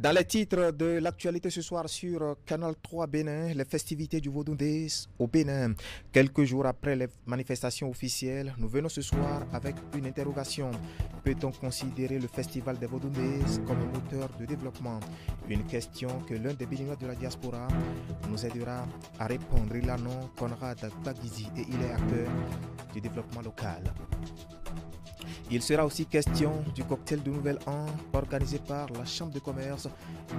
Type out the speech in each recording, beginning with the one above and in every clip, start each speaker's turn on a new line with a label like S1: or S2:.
S1: Dans les titres de l'actualité ce soir sur Canal 3 Bénin, les festivités du Vodou Days au Bénin. Quelques jours après les manifestations officielles, nous venons ce soir avec une interrogation. Peut-on considérer le festival des Vodou Days comme un moteur de développement? Une question que l'un des béninois de la diaspora nous aidera à répondre. Il a nom Conrad Baguizi et il est acteur du développement local. Il sera aussi question du cocktail de Nouvel An organisé par la Chambre de commerce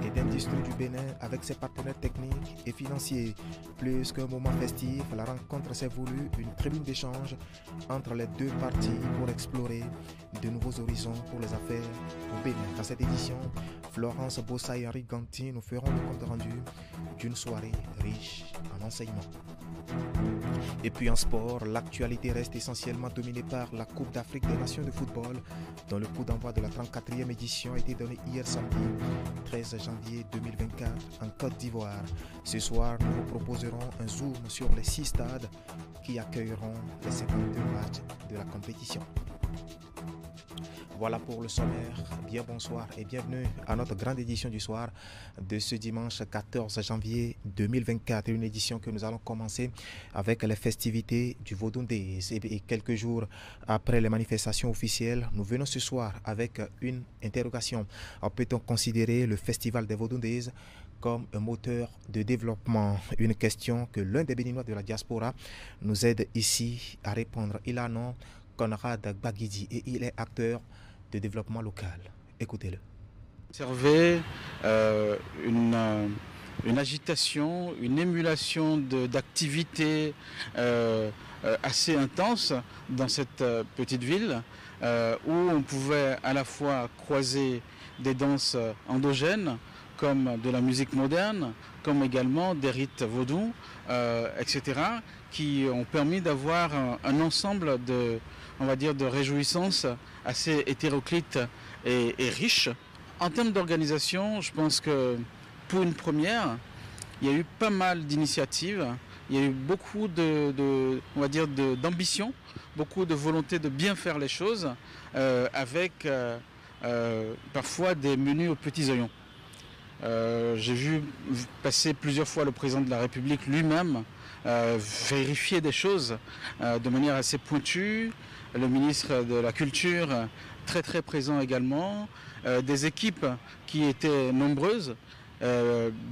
S1: et d'industrie du Bénin avec ses partenaires techniques et financiers. Plus qu'un moment festif, la rencontre s'est voulue une tribune d'échange entre les deux parties pour explorer de nouveaux horizons pour les affaires au Bénin. Dans cette édition, Florence Bossa et Henri Ganti nous feront le compte rendu d'une soirée riche en enseignements. Et puis en sport, l'actualité reste essentiellement dominée par la Coupe d'Afrique des Nations de football, dont le coup d'envoi de la 34e édition a été donné hier samedi 13 janvier 2024 en Côte d'Ivoire. Ce soir, nous vous proposerons un zoom sur les 6 stades qui accueilleront les 52 matchs de la compétition. Voilà pour le sommaire. Bien bonsoir et bienvenue à notre grande édition du soir de ce dimanche 14 janvier 2024. Une édition que nous allons commencer avec les festivités du Vodou Days. Et quelques jours après les manifestations officielles, nous venons ce soir avec une interrogation. Peut-on considérer le festival des Vodou Days comme un moteur de développement? Une question que l'un des béninois de la diaspora nous aide ici à répondre. Il a nom Conrad Baguizi et il est acteur de développement local. Écoutez-le.
S2: Observer une agitation, une émulation d'activités assez intenses dans cette petite ville où on pouvait à la fois croiser des danses endogènes comme de la musique moderne, comme également des rites vaudous, etc., qui ont permis d'avoir un ensemble de, on va dire, de réjouissances assez hétéroclites et riches. En termes d'organisation, je pense que pour une première, il y a eu pas mal d'initiatives, il y a eu beaucoup on va dire, d'ambition, beaucoup de volonté de bien faire les choses, avec parfois des menus aux petits oignons. J'ai vu passer plusieurs fois le président de la République lui-même vérifier des choses de manière assez pointue, le ministre de la Culture très très présent également, des équipes qui étaient nombreuses,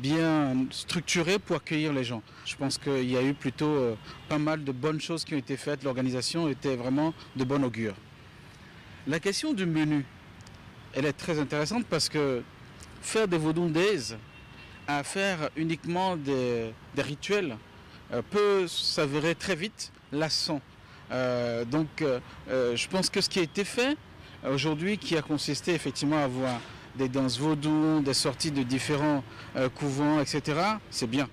S2: bien structurées pour accueillir les gens. Je pense qu'il y a eu plutôt pas mal de bonnes choses qui ont été faites, l'organisation était vraiment de bon augure. La question du menu, elle est très intéressante parce que faire des Vodou Days à faire uniquement des rituels peut s'avérer très vite lassant. Donc je pense que ce qui a été fait aujourd'hui, qui a consisté effectivement à avoir des danses vaudou, des sorties de différents couvents, etc., c'est bien.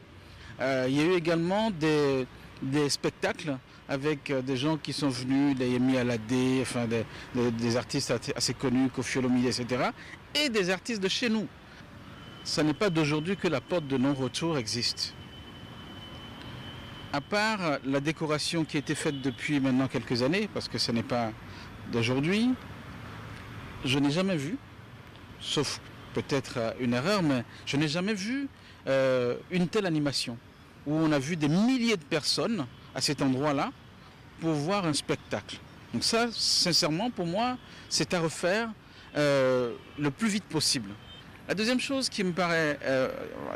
S2: Il y a eu également des spectacles avec des gens qui sont venus, des Yemi Alade, enfin des artistes assez connus, Koffi Olomide, etc., et des artistes de chez nous. Ce n'est pas d'aujourd'hui que la porte de non-retour existe. À part la décoration qui a été faite depuis maintenant quelques années, parce que ce n'est pas d'aujourd'hui, je n'ai jamais vu, sauf peut-être une erreur, mais je n'ai jamais vu une telle animation, où on a vu des milliers de personnes à cet endroit-là pour voir un spectacle. Donc ça, sincèrement, pour moi, c'est à refaire le plus vite possible. La deuxième chose qui me paraît,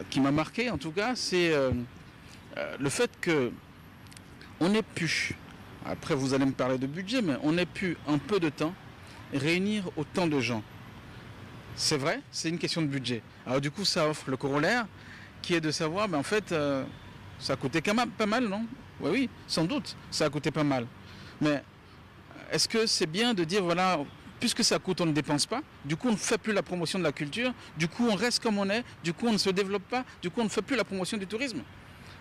S2: qui m'a marqué en tout cas, c'est le fait qu'on ait pu, après vous allez me parler de budget, mais on ait pu en peu de temps réunir autant de gens. C'est vrai, c'est une question de budget. Alors du coup, ça offre le corollaire qui est de savoir, en fait, ça a coûté quand même pas mal, non? Oui, sans doute, ça a coûté pas mal. Mais est-ce que c'est bien de dire, voilà, puisque ça coûte, on ne dépense pas, du coup on ne fait plus la promotion de la culture, du coup on reste comme on est, du coup on ne se développe pas, du coup on ne fait plus la promotion du tourisme?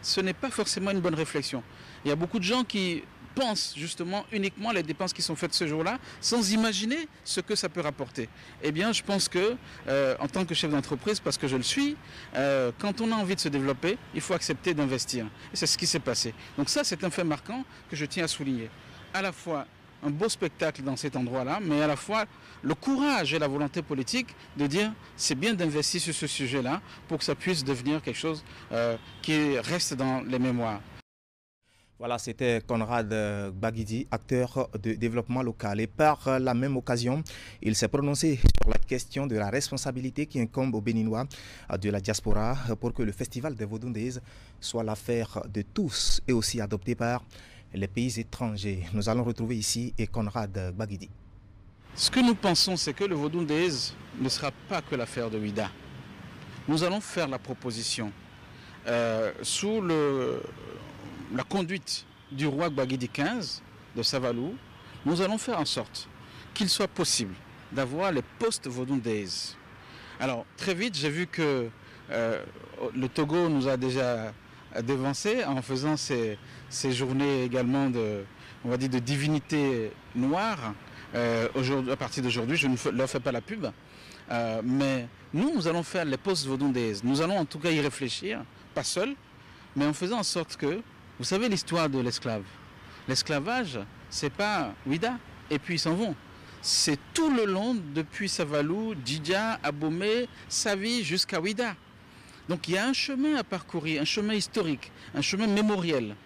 S2: Ce n'est pas forcément une bonne réflexion. Il y a beaucoup de gens qui pensent justement uniquement les dépenses qui sont faites ce jour-là, sans imaginer ce que ça peut rapporter. Eh bien, je pense que, en tant que chef d'entreprise, parce que je le suis, quand on a envie de se développer, il faut accepter d'investir. Et c'est ce qui s'est passé. Donc ça, c'est un fait marquant que je tiens à souligner. À la fois un beau spectacle dans cet endroit-là, mais à la fois le courage et la volonté politique de dire c'est bien d'investir sur ce sujet-là pour que ça puisse devenir quelque chose qui reste dans les mémoires.
S1: Voilà, c'était Conrad Baguidi, acteur de développement local. Et par la même occasion, il s'est prononcé sur la question de la responsabilité qui incombe aux Béninois de la diaspora pour que le Festival des Vodou Days soit l'affaire de tous et aussi adopté par les pays étrangers. Nous allons retrouver ici Conrad Baguidi.
S2: Ce que nous pensons, c'est que le Vodou Days ne sera pas que l'affaire de Ouida. Nous allons faire la proposition sous la conduite du roi Baguidi XV de Savalou. Nous allons faire en sorte qu'il soit possible d'avoir les post-Vodou Days. Alors, très vite, j'ai vu que le Togo nous a déjà devancé en faisant ces journées également on va dire, de divinité noire. À partir d'aujourd'hui, je ne leur fais pas la pub. Mais nous allons faire les post-Vodou Days. Nous allons en tout cas y réfléchir, pas seul, mais en faisant en sorte que, vous savez l'histoire de l'esclave. L'esclavage, c'est pas Ouida, et puis ils s'en vont. C'est tout le long, depuis Savalou, Djidja, Abomey, Savi, jusqu'à Ouida. Donc il y a un chemin à parcourir, un chemin historique, un chemin mémoriel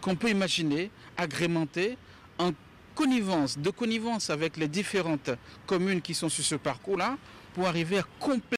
S2: qu'on peut imaginer, agrémenté en connivence avec les différentes communes qui sont sur ce parcours-là, pour arriver à compléter